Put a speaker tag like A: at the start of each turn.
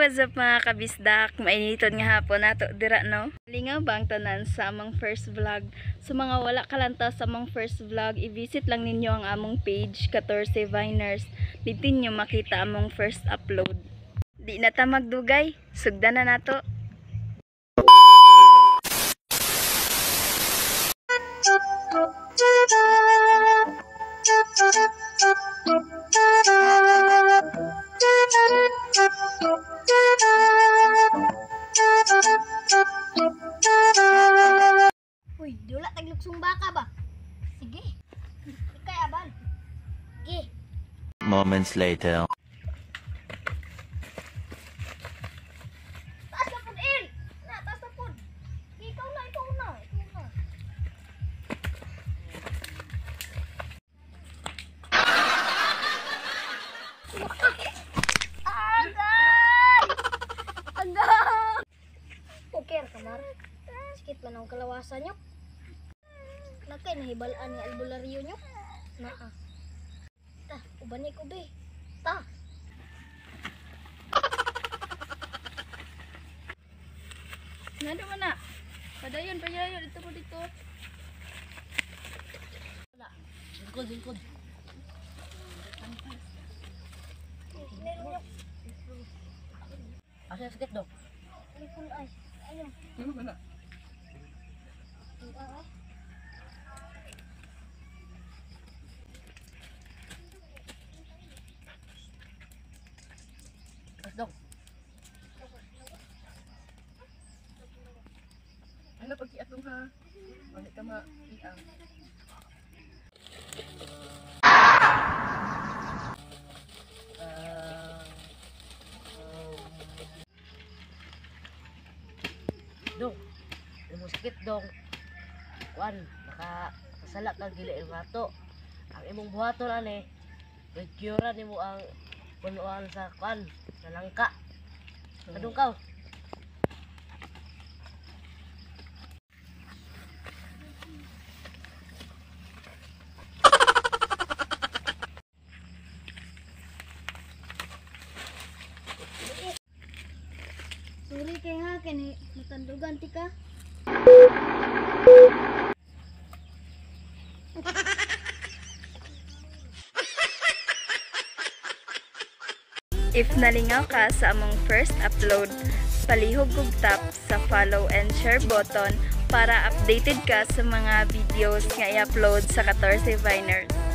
A: What's up mga kabisdak? Mainiton nga hapon nato dira no. Lingaw bang tanan sa among first vlog. So mga wala kalanta sa among first vlog, i-visit lang ninyo ang among page 14 Viners. Dito nyo makita among first upload. Di na ta magdugay, sugdan na nato.
B: Uy, dula tagluksong baka ba? Sige. Ikay abal. Sige.
C: Moments later.
B: Taas na pun, Il! Na, taas na pun. Ikaw na, ikaw na, ikaw na. Agay! Agay! Poker, kamar. Sikit man ang kalawasan nyo. Nakay nahibalaan ni albularyo nyo. Naa. Ta, ubanik ko be. Ta.
A: Nado man na. Padayon, dito ko dito.
B: Wala. Lingkod.
D: Asa sakit dong?
B: Lingkod ay. Ayun.
A: Ano ba na?
B: Ay.
D: As dong.
A: Ano pag-iat ha? Bakit ka ma-iang?
D: Dong. Ano sakit dong? Kuan, nakasala kang gili ang rato. Ang imong buhaton ani, i-cure nimo ang punuan sa kuan, sa langka. Kadung ka.
B: Sorry kay ha, kani matandugan ti ka.
A: If nalingaw ka sa among first upload, palihog kog tap sa follow and share button para updated ka sa mga videos nga i-upload sa 14 Viners.